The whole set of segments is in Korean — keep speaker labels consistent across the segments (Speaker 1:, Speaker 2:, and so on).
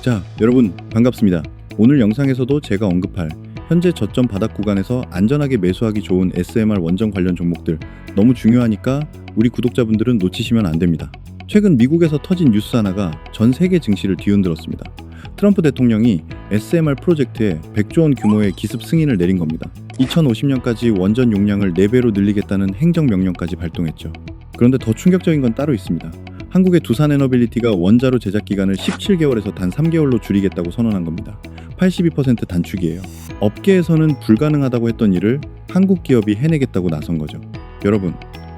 Speaker 1: 자, 여러분 반갑습니다. 오늘 영상에서도 제가 언급할 현재 저점 바닥 구간에서 안전하게 매수하기 좋은 SMR 원전 관련 종목들 너무 중요하니까 우리 구독자분들은 놓치시면 안 됩니다. 최근 미국에서 터진 뉴스 하나가 전 세계 증시를 뒤흔들었습니다. 트럼프 대통령이 SMR 프로젝트에 100조 원 규모의 기습 승인을 내린 겁니다. 2050년까지 원전 용량을 4배로 늘리겠다는 행정명령까지 발동했죠. 그런데 더 충격적인 건 따로 있습니다. 한국의 두산에너빌리티가 원자로 제작 기간을 17개월에서 단 3개월로 줄이겠다고 선언한 겁니다. 82% 단축이에요. 업계에서는 불가능하다고 했던 일을 한국 기업이 해내겠다고 나선 거죠. 여러분,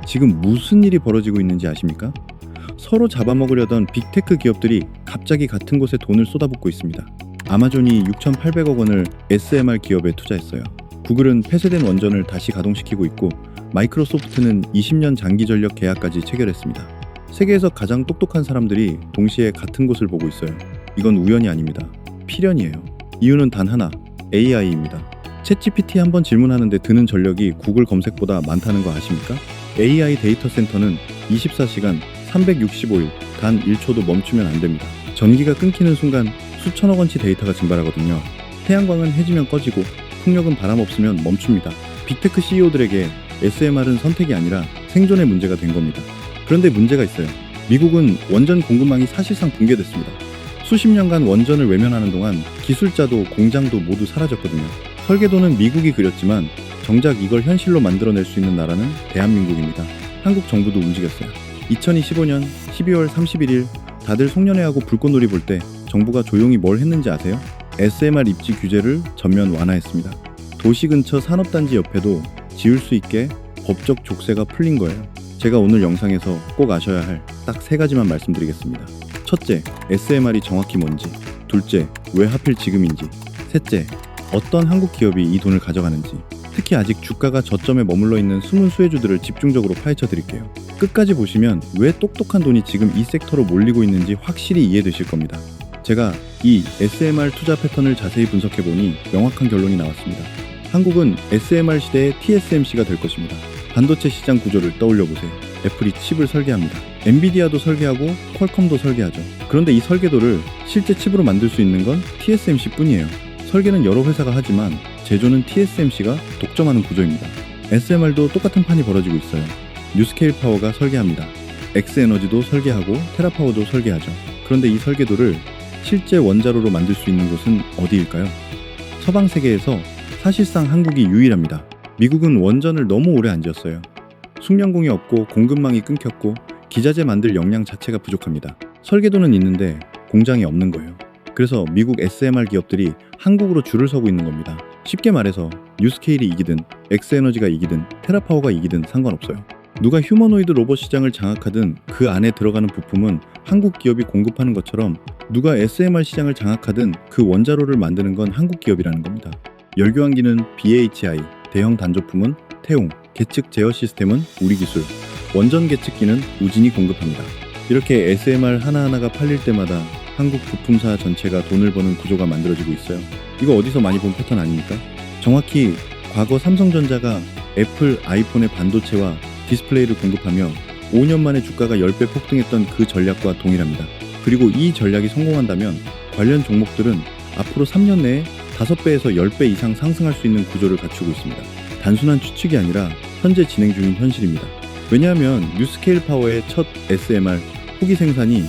Speaker 1: 지금 무슨 일이 벌어지고 있는지 아십니까? 서로 잡아먹으려던 빅테크 기업들이 갑자기 같은 곳에 돈을 쏟아붓고 있습니다. 아마존이 6,800억 원을 SMR 기업에 투자했어요. 구글은 폐쇄된 원전을 다시 가동시키고 있고 마이크로소프트는 20년 장기 전력 계약까지 체결했습니다. 세계에서 가장 똑똑한 사람들이 동시에 같은 곳을 보고 있어요. 이건 우연이 아닙니다. 필연이에요. 이유는 단 하나, AI입니다. 챗GPT 한번 질문하는데 드는 전력이 구글 검색보다 많다는 거 아십니까? AI 데이터 센터는 24시간 365일 단 1초도 멈추면 안 됩니다. 전기가 끊기는 순간 수천억 원치 데이터가 증발하거든요. 태양광은 해지면 꺼지고 풍력은 바람 없으면 멈춥니다. 빅테크 CEO들에게 SMR은 선택이 아니라 생존의 문제가 된 겁니다. 그런데 문제가 있어요. 미국은 원전 공급망이 사실상 붕괴됐습니다. 수십 년간 원전을 외면하는 동안 기술자도 공장도 모두 사라졌거든요. 설계도는 미국이 그렸지만 정작 이걸 현실로 만들어낼 수 있는 나라는 대한민국입니다. 한국 정부도 움직였어요. 2025년 12월 31일 다들 송년회하고 불꽃놀이 볼 때 정부가 조용히 뭘 했는지 아세요? SMR 입지 규제를 전면 완화했습니다. 도시 근처 산업단지 옆에도 지을 수 있게 법적 족쇄가 풀린 거예요. 제가 오늘 영상에서 꼭 아셔야 할 딱 3가지만 말씀드리겠습니다. 첫째, SMR이 정확히 뭔지. 둘째, 왜 하필 지금인지. 셋째, 어떤 한국 기업이 이 돈을 가져가는지. 특히 아직 주가가 저점에 머물러 있는 숨은 수혜주들을 집중적으로 파헤쳐 드릴게요. 끝까지 보시면 왜 똑똑한 돈이 지금 이 섹터로 몰리고 있는지 확실히 이해되실 겁니다. 제가 이 SMR 투자 패턴을 자세히 분석해보니 명확한 결론이 나왔습니다. 한국은 SMR 시대의 TSMC가 될 것입니다. 반도체 시장 구조를 떠올려보세요. 애플이 칩을 설계합니다. 엔비디아도 설계하고 퀄컴도 설계하죠. 그런데 이 설계도를 실제 칩으로 만들 수 있는 건 TSMC 뿐이에요. 설계는 여러 회사가 하지만 제조는 TSMC가 독점하는 구조입니다. SMR도 똑같은 판이 벌어지고 있어요. 뉴스케일 파워가 설계합니다. 엑스에너지도 설계하고 테라파워도 설계하죠. 그런데 이 설계도를 실제 원자로로 만들 수 있는 곳은 어디일까요? 서방 세계에서 사실상 한국이 유일합니다. 미국은 원전을 너무 오래 안 지었어요. 숙련공이 없고 공급망이 끊겼고 기자재 만들 역량 자체가 부족합니다. 설계도는 있는데 공장이 없는 거예요. 그래서 미국 SMR 기업들이 한국으로 줄을 서고 있는 겁니다. 쉽게 말해서 뉴스케일이 이기든 엑스에너지가 이기든 테라파워가 이기든 상관없어요. 누가 휴머노이드 로봇 시장을 장악하든 그 안에 들어가는 부품은 한국 기업이 공급하는 것처럼 누가 SMR 시장을 장악하든 그 원자로를 만드는 건 한국 기업이라는 겁니다. 열교환기는 BHI, 대형 단조품은 태웅, 계측 제어 시스템은 우리 기술, 원전 계측기는 우진이 공급합니다. 이렇게 SMR 하나하나가 팔릴 때마다 한국 부품사 전체가 돈을 버는 구조가 만들어지고 있어요. 이거 어디서 많이 본 패턴 아닙니까? 정확히 과거 삼성전자가 애플 아이폰의 반도체와 디스플레이를 공급하며 5년 만에 주가가 10배 폭등했던 그 전략과 동일합니다. 그리고 이 전략이 성공한다면 관련 종목들은 앞으로 3년 내에 5배에서 10배 이상 상승할 수 있는 구조를 갖추고 있습니다. 단순한 추측이 아니라 현재 진행 중인 현실입니다. 왜냐하면 뉴스케일 파워의 첫 SMR 호기 생산이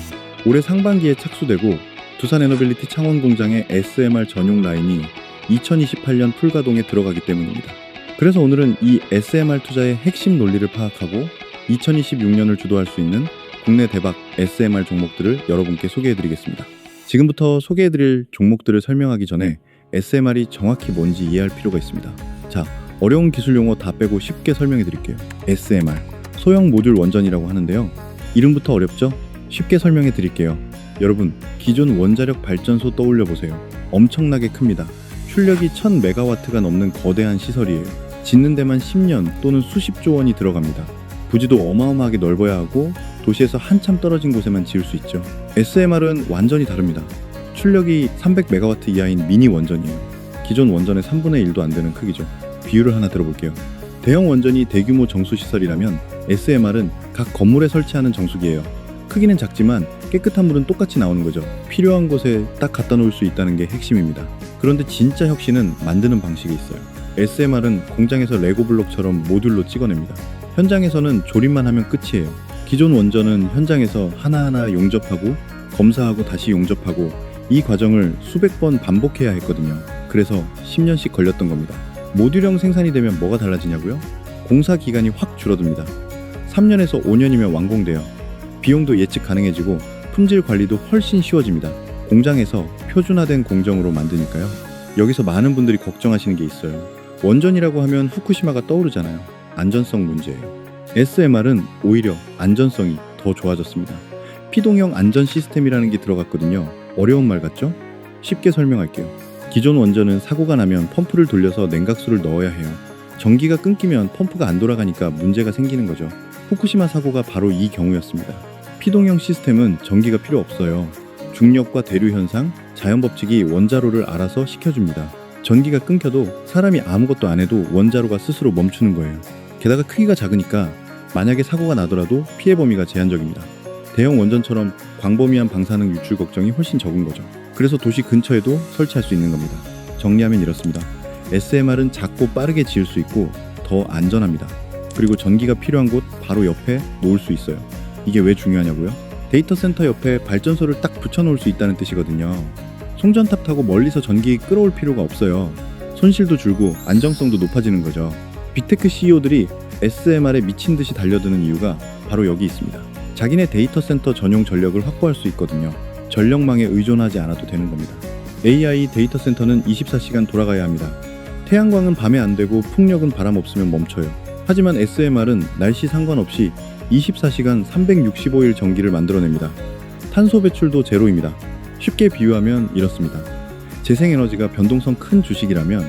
Speaker 1: 올해 상반기에 착수되고 두산에너빌리티 창원 공장의 SMR 전용 라인이 2028년 풀가동에 들어가기 때문입니다. 그래서 오늘은 이 SMR 투자의 핵심 논리를 파악하고 2026년을 주도할 수 있는 국내 대박 SMR 종목들을 여러분께 소개해드리겠습니다. 지금부터 소개해드릴 종목들을 설명하기 전에 SMR이 정확히 뭔지 이해할 필요가 있습니다. 자, 어려운 기술 용어 다 빼고 쉽게 설명해 드릴게요. SMR, 소형 모듈 원전이라고 하는데요. 이름부터 어렵죠? 쉽게 설명해 드릴게요. 여러분, 기존 원자력 발전소 떠올려 보세요. 엄청나게 큽니다. 출력이 1000메가와트가 넘는 거대한 시설이에요. 짓는 데만 10년 또는 수십조 원이 들어갑니다. 부지도 어마어마하게 넓어야 하고 도시에서 한참 떨어진 곳에만 지을 수 있죠. SMR은 완전히 다릅니다. 출력이 300메가와트 이하인 미니 원전이에요. 기존 원전의 3분의 1도 안 되는 크기죠. 비유를 하나 들어볼게요. 대형 원전이 대규모 정수시설이라면 SMR은 각 건물에 설치하는 정수기예요. 크기는 작지만 깨끗한 물은 똑같이 나오는 거죠. 필요한 곳에 딱 갖다 놓을 수 있다는 게 핵심입니다. 그런데 진짜 혁신은 만드는 방식에 있어요. SMR은 공장에서 레고 블록처럼 모듈로 찍어냅니다. 현장에서는 조립만 하면 끝이에요. 기존 원전은 현장에서 하나하나 용접하고 검사하고 다시 용접하고 이 과정을 수백 번 반복해야 했거든요. 그래서 10년씩 걸렸던 겁니다. 모듈형 생산이 되면 뭐가 달라지냐고요? 공사 기간이 확 줄어듭니다. 3년에서 5년이면 완공돼요. 비용도 예측 가능해지고 품질 관리도 훨씬 쉬워집니다. 공장에서 표준화된 공정으로 만드니까요. 여기서 많은 분들이 걱정하시는 게 있어요. 원전이라고 하면 후쿠시마가 떠오르잖아요. 안전성 문제예요. SMR은 오히려 안전성이 더 좋아졌습니다. 피동형 안전 시스템이라는 게 들어갔거든요. 어려운 말 같죠? 쉽게 설명할게요. 기존 원전은 사고가 나면 펌프를 돌려서 냉각수를 넣어야 해요. 전기가 끊기면 펌프가 안 돌아가니까 문제가 생기는 거죠. 후쿠시마 사고가 바로 이 경우였습니다. 피동형 시스템은 전기가 필요 없어요. 중력과 대류 현상, 자연 법칙이 원자로를 알아서 식혀줍니다. 전기가 끊겨도 사람이 아무것도 안 해도 원자로가 스스로 멈추는 거예요. 게다가 크기가 작으니까 만약에 사고가 나더라도 피해 범위가 제한적입니다. 대형 원전처럼 광범위한 방사능 유출 걱정이 훨씬 적은 거죠. 그래서 도시 근처에도 설치할 수 있는 겁니다. 정리하면 이렇습니다. SMR은 작고 빠르게 지을 수 있고 더 안전합니다. 그리고 전기가 필요한 곳 바로 옆에 놓을 수 있어요. 이게 왜 중요하냐고요? 데이터 센터 옆에 발전소를 딱 붙여놓을 수 있다는 뜻이거든요. 송전탑 타고 멀리서 전기 끌어올 필요가 없어요. 손실도 줄고 안정성도 높아지는 거죠. 빅테크 CEO들이 SMR에 미친 듯이 달려드는 이유가 바로 여기 있습니다. 자기네 데이터 센터 전용 전력을 확보할 수 있거든요. 전력망에 의존하지 않아도 되는 겁니다. AI 데이터 센터는 24시간 돌아가야 합니다. 태양광은 밤에 안 되고 풍력은 바람 없으면 멈춰요. 하지만 SMR은 날씨 상관없이 24시간 365일 전기를 만들어냅니다. 탄소 배출도 제로입니다. 쉽게 비유하면 이렇습니다. 재생에너지가 변동성 큰 주식이라면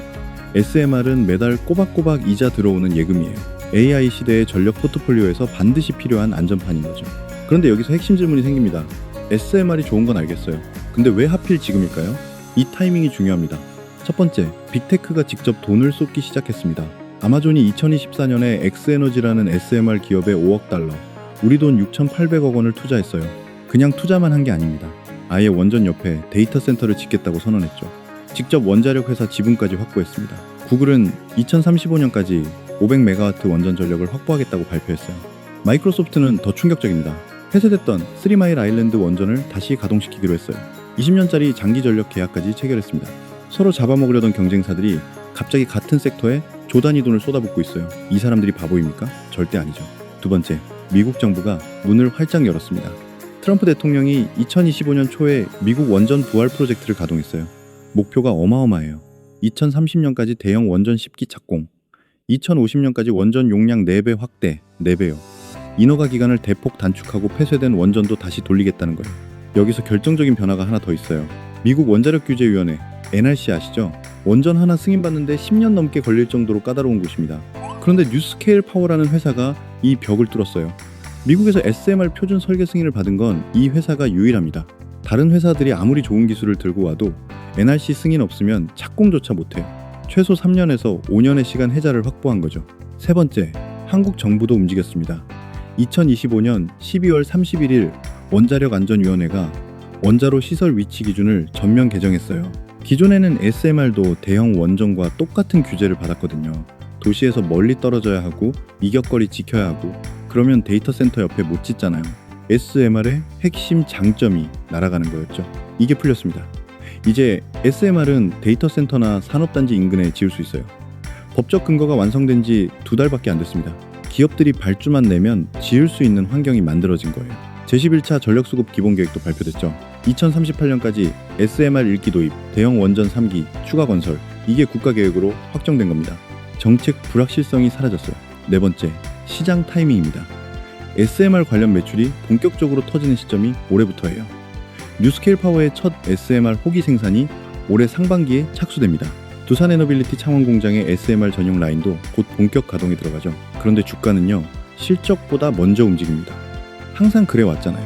Speaker 1: SMR은 매달 꼬박꼬박 이자 들어오는 예금이에요. AI 시대의 전력 포트폴리오에서 반드시 필요한 안전판인 거죠. 그런데 여기서 핵심 질문이 생깁니다. SMR이 좋은 건 알겠어요. 근데 왜 하필 지금일까요? 이 타이밍이 중요합니다. 첫 번째, 빅테크가 직접 돈을 쏟기 시작했습니다. 아마존이 2024년에 엑스에너지라는 SMR 기업에 5억 달러, 우리 돈 6,800억 원을 투자했어요. 그냥 투자만 한 게 아닙니다. 아예 원전 옆에 데이터 센터를 짓겠다고 선언했죠. 직접 원자력 회사 지분까지 확보했습니다. 구글은 2035년까지 500메가와트 원전 전력을 확보하겠다고 발표했어요. 마이크로소프트는 더 충격적입니다. 폐쇄됐던 3마일 아일랜드 원전을 다시 가동시키기로 했어요. 20년짜리 장기 전력 계약까지 체결했습니다. 서로 잡아먹으려던 경쟁사들이 갑자기 같은 섹터에 조 단위 돈을 쏟아붓고 있어요. 이 사람들이 바보입니까? 절대 아니죠. 두 번째, 미국 정부가 문을 활짝 열었습니다. 트럼프 대통령이 2025년 초에 미국 원전 부활 프로젝트를 가동했어요. 목표가 어마어마해요. 2030년까지 대형 원전 10기 착공, 2050년까지 원전 용량 4배 확대, 4배요. 인허가 기간을 대폭 단축하고 폐쇄된 원전도 다시 돌리겠다는 거예요. 여기서 결정적인 변화가 하나 더 있어요. 미국 원자력규제위원회, NRC 아시죠? 원전 하나 승인받는데 10년 넘게 걸릴 정도로 까다로운 곳입니다. 그런데 뉴스케일 파워라는 회사가 이 벽을 뚫었어요. 미국에서 SMR 표준 설계 승인을 받은 건 이 회사가 유일합니다. 다른 회사들이 아무리 좋은 기술을 들고 와도 NRC 승인 없으면 착공조차 못해요. 최소 3년에서 5년의 시간 혜자를 확보한 거죠. 세 번째, 한국 정부도 움직였습니다. 2025년 12월 31일 원자력안전위원회가 원자로 시설 위치 기준을 전면 개정했어요. 기존에는 SMR도 대형 원전과 똑같은 규제를 받았거든요. 도시에서 멀리 떨어져야 하고 이격거리 지켜야 하고 그러면 데이터 센터 옆에 못 짓잖아요. SMR의 핵심 장점이 날아가는 거였죠. 이게 풀렸습니다. 이제 SMR은 데이터 센터나 산업단지 인근에 지을 수 있어요. 법적 근거가 완성된 지 2달밖에 안 됐습니다. 기업들이 발주만 내면 지을 수 있는 환경이 만들어진 거예요. 제11차 전력수급 기본계획도 발표됐죠. 2038년까지 SMR 1기 도입, 대형 원전 3기, 추가 건설, 이게 국가계획으로 확정된 겁니다. 정책 불확실성이 사라졌어요. 네 번째, 시장 타이밍입니다. SMR 관련 매출이 본격적으로 터지는 시점이 올해부터예요. 뉴스케일 파워의 첫 SMR 호기 생산이 올해 상반기에 착수됩니다. 두산에너빌리티 창원 공장의 SMR 전용 라인도 곧 본격 가동에 들어가죠. 그런데 주가는요, 실적보다 먼저 움직입니다. 항상 그래 왔잖아요.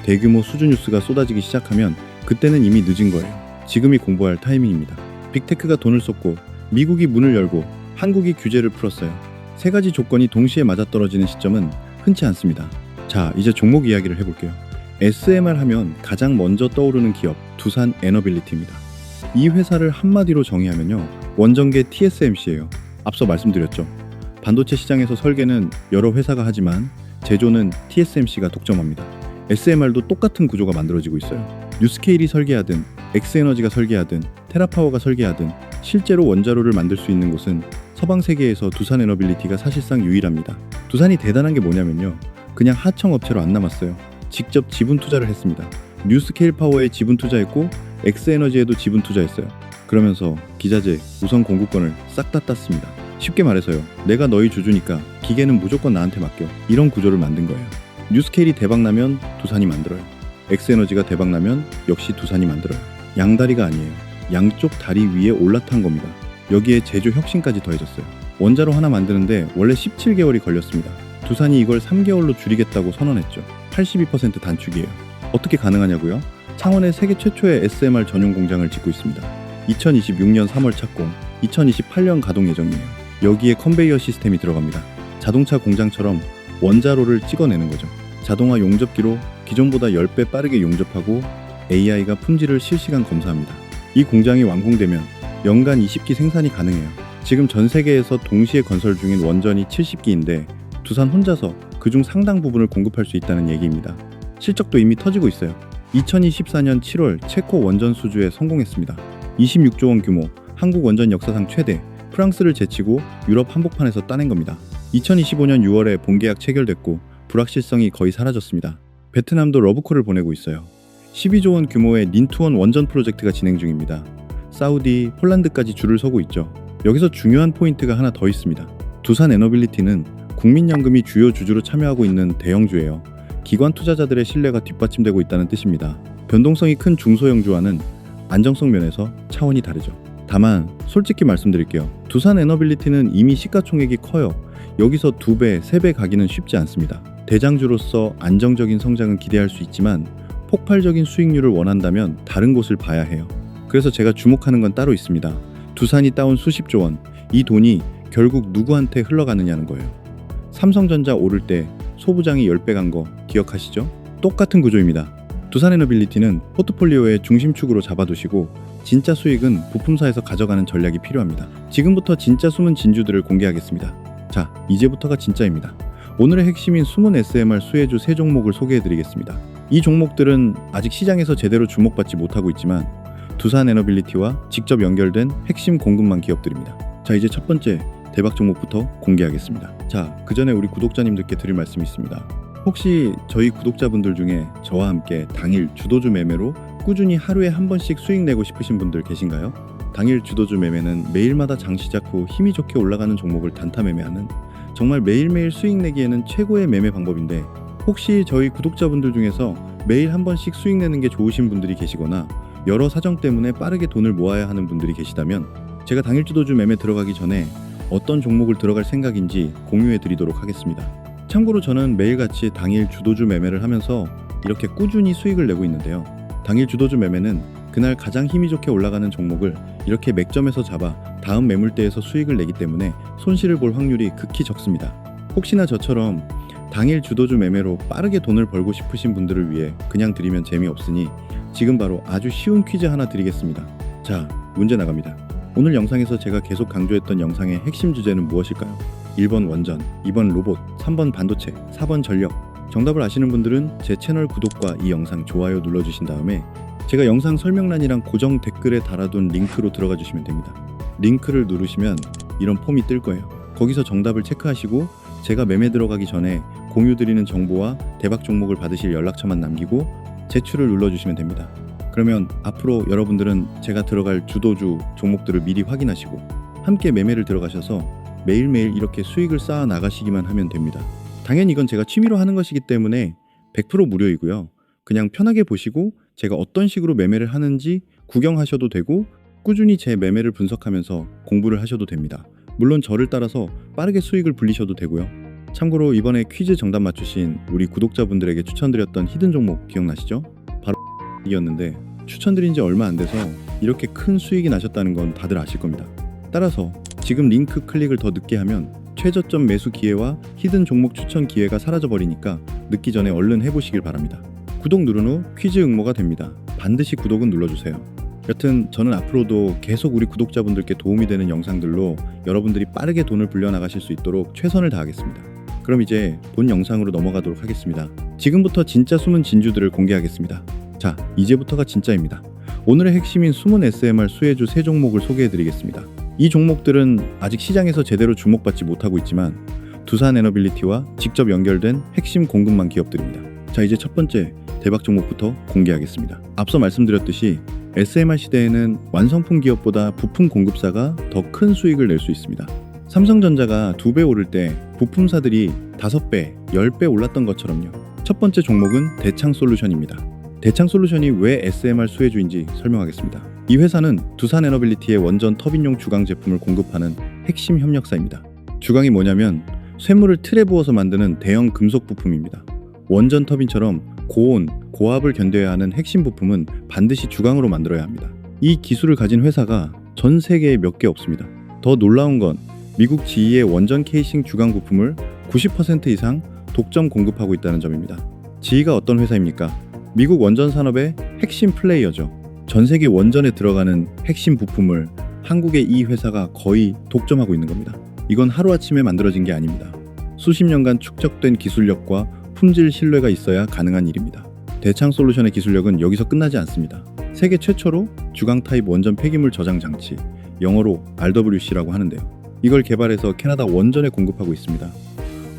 Speaker 1: 대규모 수주 뉴스가 쏟아지기 시작하면 그때는 이미 늦은 거예요. 지금이 공부할 타이밍입니다. 빅테크가 돈을 쏟고 미국이 문을 열고 한국이 규제를 풀었어요. 세 가지 조건이 동시에 맞아떨어지는 시점은 흔치 않습니다. 자, 이제 종목 이야기를 해볼게요. SMR 하면 가장 먼저 떠오르는 기업 두산 에너빌리티입니다. 이 회사를 한마디로 정의하면요, 원정계 TSMC예요. 앞서 말씀드렸죠. 반도체 시장에서 설계는 여러 회사가 하지만 제조는 TSMC가 독점합니다. SMR도 똑같은 구조가 만들어지고 있어요. 뉴스케일이 설계하든 엑스에너지가 설계하든 테라파워가 설계하든 실제로 원자로를 만들 수 있는 곳은 서방 세계에서 두산 에너빌리티가 사실상 유일합니다. 두산이 대단한 게 뭐냐면요, 그냥 하청 업체로 안 남았어요. 직접 지분 투자를 했습니다. 뉴스케일 파워에 지분 투자했고 엑스에너지에도 지분 투자했어요. 그러면서 기자재, 우선 공급권을 싹 다 땄습니다. 쉽게 말해서요, 내가 너희 주주니까 기계는 무조건 나한테 맡겨. 이런 구조를 만든 거예요. 뉴스케일이 대박나면 두산이 만들어요. 엑스에너지가 대박나면 역시 두산이 만들어요. 양다리가 아니에요. 양쪽 다리 위에 올라탄 겁니다. 여기에 제조 혁신까지 더해졌어요. 원자로 하나 만드는데 원래 17개월이 걸렸습니다. 두산이 이걸 3개월로 줄이겠다고 선언했죠. 82% 단축이에요. 어떻게 가능하냐고요? 창원에 세계 최초의 SMR 전용 공장을 짓고 있습니다. 2026년 3월 착공, 2028년 가동 예정이에요. 여기에 컨베이어 시스템이 들어갑니다. 자동차 공장처럼 원자로를 찍어내는 거죠. 자동화 용접기로 기존보다 10배 빠르게 용접하고 AI가 품질을 실시간 검사합니다. 이 공장이 완공되면 연간 20기 생산이 가능해요. 지금 전 세계에서 동시에 건설 중인 원전이 70기인데 두산 혼자서 그중 상당 부분을 공급할 수 있다는 얘기입니다. 실적도 이미 터지고 있어요. 2024년 7월 체코 원전 수주에 성공했습니다. 26조 원 규모, 한국 원전 역사상 최대, 프랑스를 제치고 유럽 한복판에서 따낸 겁니다. 2025년 6월에 본계약 체결됐고 불확실성이 거의 사라졌습니다. 베트남도 러브콜을 보내고 있어요. 12조 원 규모의 닌투원 원전 프로젝트가 진행 중입니다. 사우디, 폴란드까지 줄을 서고 있죠. 여기서 중요한 포인트가 하나 더 있습니다. 두산 에너빌리티는 국민연금이 주요 주주로 참여하고 있는 대형주예요. 기관 투자자들의 신뢰가 뒷받침되고 있다는 뜻입니다. 변동성이 큰 중소형주와는 안정성 면에서 차원이 다르죠. 다만 솔직히 말씀드릴게요. 두산 에너빌리티는 이미 시가총액이 커요. 여기서 2배, 3배 가기는 쉽지 않습니다. 대장주로서 안정적인 성장은 기대할 수 있지만 폭발적인 수익률을 원한다면 다른 곳을 봐야 해요. 그래서 제가 주목하는 건 따로 있습니다. 두산이 따온 수십조 원, 이 돈이 결국 누구한테 흘러가느냐는 거예요. 삼성전자 오를 때 소부장이 10배 간 거 기억하시죠? 똑같은 구조입니다. 두산에너빌리티는 포트폴리오의 중심축으로 잡아두시고 진짜 수익은 부품사에서 가져가는 전략이 필요합니다. 지금부터 진짜 숨은 진주들을 공개하겠습니다. 자, 이제부터가 진짜입니다. 오늘의 핵심인 숨은 SMR 수혜주 3종목을 소개해드리겠습니다. 이 종목들은 아직 시장에서 제대로 주목받지 못하고 있지만 두산에너빌리티와 직접 연결된 핵심 공급망 기업들입니다. 자, 이제 첫 번째 대박 종목부터 공개하겠습니다. 자, 그 전에 우리 구독자님들께 드릴 말씀이 있습니다. 혹시 저희 구독자분들 중에 저와 함께 당일 주도주 매매로 꾸준히 하루에 한 번씩 수익 내고 싶으신 분들 계신가요? 당일 주도주 매매는 매일마다 장 시작 후 힘이 좋게 올라가는 종목을 단타 매매하는 정말 매일매일 수익 내기에는 최고의 매매 방법인데, 혹시 저희 구독자분들 중에서 매일 한 번씩 수익 내는 게 좋으신 분들이 계시거나 여러 사정 때문에 빠르게 돈을 모아야 하는 분들이 계시다면 제가 당일 주도주 매매 들어가기 전에 어떤 종목을 들어갈 생각인지 공유해 드리도록 하겠습니다. 참고로 저는 매일같이 당일 주도주 매매를 하면서 이렇게 꾸준히 수익을 내고 있는데요. 당일 주도주 매매는 그날 가장 힘이 좋게 올라가는 종목을 이렇게 맥점에서 잡아 다음 매물대에서 수익을 내기 때문에 손실을 볼 확률이 극히 적습니다. 혹시나 저처럼 당일 주도주 매매로 빠르게 돈을 벌고 싶으신 분들을 위해 그냥 드리면 재미없으니 지금 바로 아주 쉬운 퀴즈 하나 드리겠습니다. 자, 문제 나갑니다. 오늘 영상에서 제가 계속 강조했던 영상의 핵심 주제는 무엇일까요? 1번 원전, 2번 로봇, 3번 반도체, 4번 전력. 정답을 아시는 분들은 제 채널 구독과 이 영상 좋아요 눌러주신 다음에 제가 영상 설명란이랑 고정 댓글에 달아둔 링크로 들어가 주시면 됩니다. 링크를 누르시면 이런 폼이 뜰 거예요. 거기서 정답을 체크하시고 제가 매매 들어가기 전에 공유드리는 정보와 대박 종목을 받으실 연락처만 남기고 제출을 눌러주시면 됩니다. 그러면 앞으로 여러분들은 제가 들어갈 주도주 종목들을 미리 확인하시고 함께 매매를 들어가셔서 매일매일 이렇게 수익을 쌓아 나가시기만 하면 됩니다. 당연히 이건 제가 취미로 하는 것이기 때문에 100% 무료이고요. 그냥 편하게 보시고 제가 어떤 식으로 매매를 하는지 구경하셔도 되고 꾸준히 제 매매를 분석하면서 공부를 하셔도 됩니다. 물론 저를 따라서 빠르게 수익을 불리셔도 되고요. 참고로 이번에 퀴즈 정답 맞추신 우리 구독자분들에게 추천드렸던 히든 종목 기억나시죠? 바로 이었는데 추천드린 지 얼마 안 돼서 이렇게 큰 수익이 나셨다는 건 다들 아실 겁니다. 따라서 지금 링크 클릭을 더 늦게 하면 최저점 매수 기회와 히든 종목 추천 기회가 사라져버리니까 늦기 전에 얼른 해보시길 바랍니다. 구독 누른 후 퀴즈 응모가 됩니다. 반드시 구독은 눌러주세요. 여튼 저는 앞으로도 계속 우리 구독자분들께 도움이 되는 영상들로 여러분들이 빠르게 돈을 불려나가실 수 있도록 최선을 다하겠습니다. 그럼 이제 본 영상으로 넘어가도록 하겠습니다. 지금부터 진짜 숨은 진주들을 공개하겠습니다. 자, 이제부터가 진짜입니다. 오늘의 핵심인 숨은 SMR 수혜주 3종목을 소개해드리겠습니다. 이 종목들은 아직 시장에서 제대로 주목받지 못하고 있지만 두산에너빌리티와 직접 연결된 핵심 공급망 기업들입니다. 자, 이제 첫 번째 대박 종목부터 공개하겠습니다. 앞서 말씀드렸듯이 SMR 시대에는 완성품 기업보다 부품 공급사가 더 큰 수익을 낼 수 있습니다. 삼성전자가 2배 오를 때 부품사들이 5배, 10배 올랐던 것처럼요. 첫 번째 종목은 대창솔루션입니다. 대창솔루션이 왜 SMR 수혜주인지 설명하겠습니다. 이 회사는 두산에너빌리티의 원전 터빈용 주강 제품을 공급하는 핵심 협력사입니다. 주강이 뭐냐면 쇠물을 틀에 부어서 만드는 대형 금속 부품입니다. 원전 터빈처럼 고온, 고압을 견뎌야 하는 핵심 부품은 반드시 주강으로 만들어야 합니다. 이 기술을 가진 회사가 전 세계에 몇 개 없습니다. 더 놀라운 건 미국 GE의 원전 케이싱 주강 부품을 90% 이상 독점 공급하고 있다는 점입니다. GE가 어떤 회사입니까? 미국 원전 산업의 핵심 플레이어죠. 전 세계 원전에 들어가는 핵심 부품을 한국의 이 회사가 거의 독점하고 있는 겁니다. 이건 하루아침에 만들어진 게 아닙니다. 수십 년간 축적된 기술력과 품질 신뢰가 있어야 가능한 일입니다. 대창솔루션의 기술력은 여기서 끝나지 않습니다. 세계 최초로 주강 타입 원전 폐기물 저장 장치, 영어로 RWC라고 하는데요. 이걸 개발해서 캐나다 원전에 공급하고 있습니다.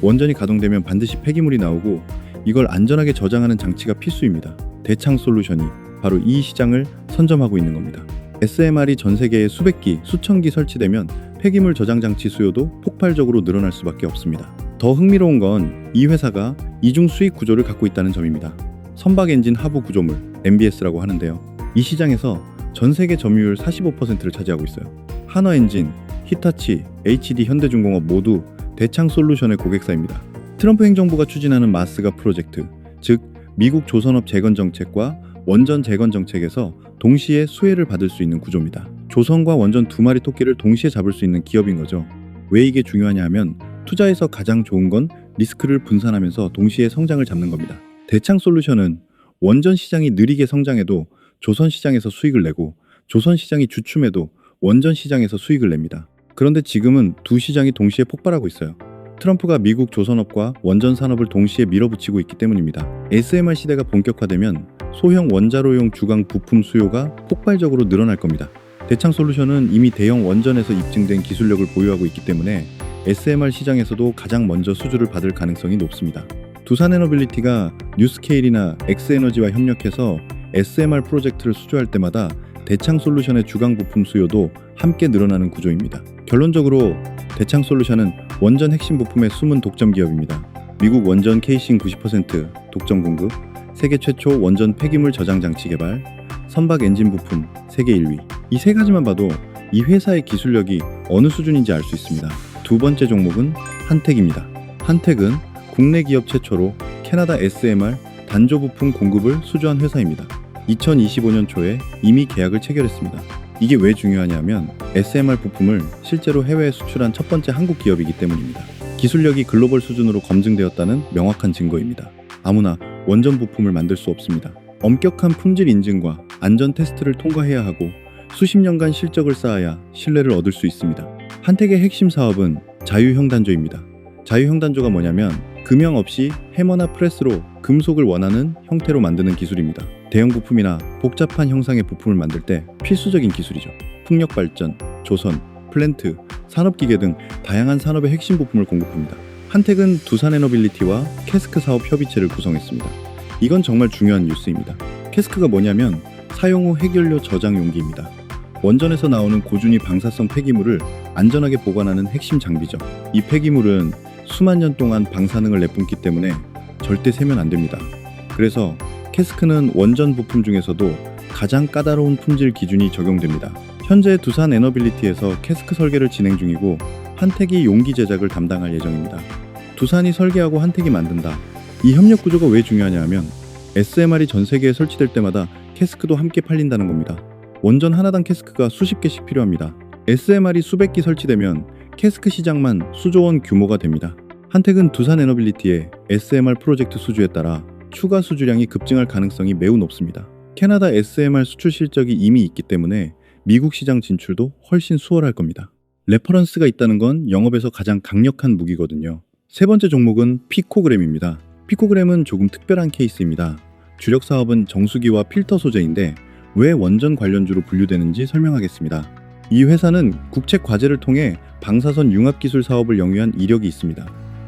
Speaker 1: 원전이 가동되면 반드시 폐기물이 나오고 이걸 안전하게 저장하는 장치가 필수입니다. 대창솔루션이 바로 이 시장을 선점하고 있는 겁니다. SMR이 전 세계에 수백 기, 수천 기 설치되면 폐기물 저장 장치 수요도 폭발적으로 늘어날 수밖에 없습니다. 더 흥미로운 건 이 회사가 이중 수익 구조를 갖고 있다는 점입니다. 선박 엔진 하부 구조물, MBS라고 하는데요. 이 시장에서 전 세계 점유율 45%를 차지하고 있어요. 한화 엔진, 히타치, HD 현대중공업 모두 대창솔루션의 고객사입니다. 트럼프 행정부가 추진하는 마스가 프로젝트, 즉 미국 조선업 재건 정책과 원전 재건 정책에서 동시에 수혜를 받을 수 있는 구조입니다. 조선과 원전 두 마리 토끼를 동시에 잡을 수 있는 기업인 거죠. 왜 이게 중요하냐 하면 투자에서 가장 좋은 건 리스크를 분산하면서 동시에 성장을 잡는 겁니다. 대창솔루션은 원전 시장이 느리게 성장해도 조선 시장에서 수익을 내고 조선 시장이 주춤해도 원전 시장에서 수익을 냅니다. 그런데 지금은 두 시장이 동시에 폭발하고 있어요. 트럼프가 미국 조선업과 원전 산업을 동시에 밀어붙이고 있기 때문입니다. SMR 시대가 본격화되면 소형 원자로용 주강 부품 수요가 폭발적으로 늘어날 겁니다. 대창솔루션은 이미 대형 원전에서 입증된 기술력을 보유하고 있기 때문에 SMR 시장에서도 가장 먼저 수주를 받을 가능성이 높습니다. 두산에너빌리티가 뉴스케일이나 엑스에너지와 협력해서 SMR 프로젝트를 수주할 때마다 대창솔루션의 주강 부품 수요도 함께 늘어나는 구조입니다. 결론적으로 대창솔루션은 원전 핵심 부품의 숨은 독점 기업입니다. 미국 원전 케이싱 90% 독점 공급, 세계 최초 원전 폐기물 저장 장치 개발, 선박 엔진 부품 세계 1위. 이 세 가지만 봐도 이 회사의 기술력이 어느 수준인지 알 수 있습니다. 두 번째 종목은 한택입니다. 한택은 국내 기업 최초로 캐나다 SMR 단조 부품 공급을 수주한 회사입니다. 2025년 초에 이미 계약을 체결했습니다. 이게 왜 중요하냐면 SMR 부품을 실제로 해외에 수출한 첫 번째 한국 기업이기 때문입니다. 기술력이 글로벌 수준으로 검증되었다는 명확한 증거입니다. 아무나 원전 부품을 만들 수 없습니다. 엄격한 품질 인증과 안전 테스트를 통과해야 하고 수십 년간 실적을 쌓아야 신뢰를 얻을 수 있습니다. 한택의 핵심 사업은 자유형 단조입니다. 자유형 단조가 뭐냐면 금형 없이 해머나 프레스로 금속을 원하는 형태로 만드는 기술입니다. 대형 부품이나 복잡한 형상의 부품을 만들 때 필수적인 기술이죠. 풍력 발전, 조선, 플랜트, 산업기계 등 다양한 산업의 핵심 부품을 공급합니다. 한택은 두산에너빌리티와 캐스크 사업 협의체를 구성했습니다. 이건 정말 중요한 뉴스입니다. 캐스크가 뭐냐면 사용 후 핵연료 저장 용기입니다. 원전에서 나오는 고준위 방사성 폐기물을 안전하게 보관하는 핵심 장비죠. 이 폐기물은 수만 년 동안 방사능을 내뿜기 때문에 절대 세면 안 됩니다. 그래서 캐스크는 원전 부품 중에서도 가장 까다로운 품질 기준이 적용됩니다. 현재 두산에너빌리티에서 캐스크 설계를 진행 중이고 한택이 용기 제작을 담당할 예정입니다. 두산이 설계하고 한택이 만든다. 이 협력 구조가 왜 중요하냐 하면 SMR이 전 세계에 설치될 때마다 캐스크도 함께 팔린다는 겁니다. 원전 하나당 캐스크가 수십 개씩 필요합니다. SMR이 수백 기 설치되면 캐스크 시장만 수조 원 규모가 됩니다. 한택은 두산에너빌리티의 SMR 프로젝트 수주에 따라 추가 수주량이 급증할 가능성이 매우 높습니다. 캐나다 SMR 수출 실적이 이미 있기 때문에 미국 시장 진출도 훨씬 수월할 겁니다. 레퍼런스가 있다는 건 영업에서 가장 강력한 무기거든요. 세 번째 종목은 피코그램입니다. 피코그램은 조금 특별한 케이스입니다. 주력 사업은 정수기와 필터 소재인데 왜 원전 관련주로 분류되는지 설명하겠습니다. 이 회사는 국책 과제를 통해 방사선 융합 기술 사업을 영위한 이력이 있습니다.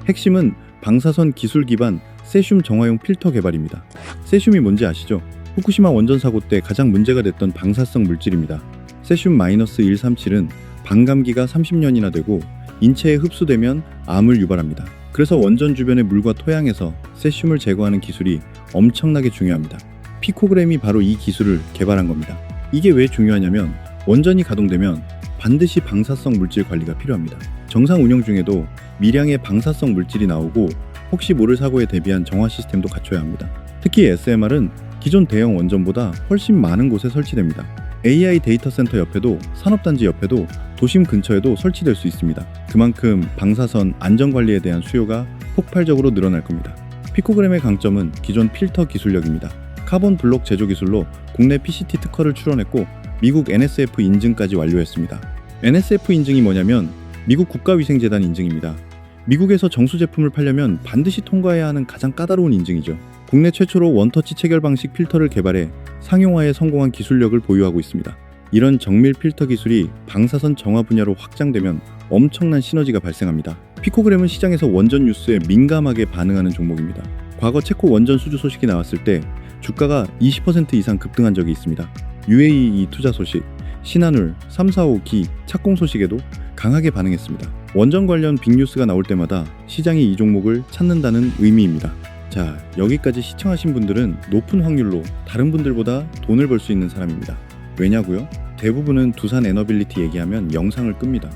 Speaker 1: 핵심은 방사선 기술 기반 세슘 정화용 필터 개발입니다. 세슘이 뭔지 아시죠? 후쿠시마 원전 사고 때 가장 문제가 됐던 방사성 물질입니다. 세슘-137은 반감기가 30년이나 되고 인체에 흡수되면 암을 유발합니다. 그래서 원전 주변의 물과 토양에서 세슘을 제거하는 기술이 엄청나게 중요합니다. 피코그램이 바로 이 기술을 개발한 겁니다. 이게 왜 중요하냐면 원전이 가동되면 반드시 방사성 물질 관리가 필요합니다. 정상 운영 중에도 미량의 방사성 물질이 나오고 혹시 모를 사고에 대비한 정화 시스템도 갖춰야 합니다. 특히 SMR은 기존 대형 원전보다 훨씬 많은 곳에 설치됩니다. AI 데이터 센터 옆에도 산업단지 옆에도 도심 근처에도 설치될 수 있습니다. 그만큼 방사선 안전관리에 대한 수요가 폭발적으로 늘어날 겁니다. 피코그램의 강점은 기존 필터 기술력입니다. 카본 블록 제조 기술로 국내 PCT 특허를 출원했고 미국 NSF 인증까지 완료했습니다. NSF 인증이 뭐냐면 미국 국가위생재단 인증입니다. 미국에서 정수 제품을 팔려면 반드시 통과해야 하는 가장 까다로운 인증이죠. 국내 최초로 원터치 체결 방식 필터를 개발해 상용화에 성공한 기술력을 보유하고 있습니다. 이런 정밀 필터 기술이 방사선 정화 분야로 확장되면 엄청난 시너지가 발생합니다. 피코그램은 시장에서 원전 뉴스에 민감하게 반응하는 종목입니다. 과거 체코 원전 수주 소식이 나왔을 때 주가가 20% 이상 급등한 적이 있습니다. UAE 투자 소식, 신한울, 345기 착공 소식에도 강하게 반응했습니다. 원전 관련 빅뉴스가 나올 때마다 시장이 이 종목을 찾는다는 의미입니다. 자, 여기까지 시청하신 분들은 높은 확률로 다른 분들보다 돈을 벌 수 있는 사람입니다. 왜냐고요? 대부분은 두산 에너빌리티 얘기하면 영상을 끕니다.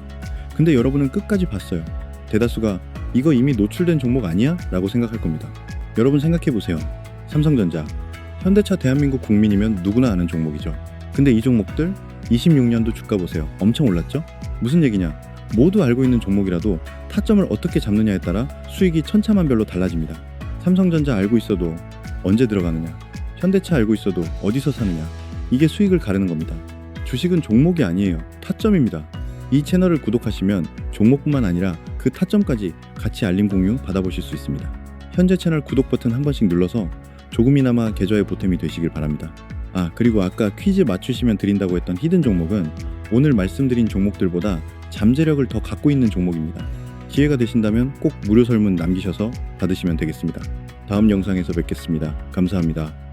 Speaker 1: 근데 여러분은 끝까지 봤어요. 대다수가 이거 이미 노출된 종목 아니야? 라고 생각할 겁니다. 여러분 생각해보세요. 삼성전자, 현대차 대한민국 국민이면 누구나 아는 종목이죠. 근데 이 종목들 26년도 주가 보세요. 엄청 올랐죠? 무슨 얘기냐? 모두 알고 있는 종목이라도 타점을 어떻게 잡느냐에 따라 수익이 천차만별로 달라집니다. 삼성전자 알고 있어도 언제 들어가느냐? 현대차 알고 있어도 어디서 사느냐? 이게 수익을 가르는 겁니다. 주식은 종목이 아니에요. 타점입니다. 이 채널을 구독하시면 종목뿐만 아니라 그 타점까지 같이 알림 공유 받아보실 수 있습니다. 현재 채널 구독 버튼 한 번씩 눌러서 조금이나마 계좌에 보탬이 되시길 바랍니다. 그리고 아까 퀴즈 맞추시면 드린다고 했던 히든 종목은 오늘 말씀드린 종목들보다 잠재력을 더 갖고 있는 종목입니다. 기회가 되신다면 꼭 무료 설문 남기셔서 받으시면 되겠습니다. 다음 영상에서 뵙겠습니다. 감사합니다.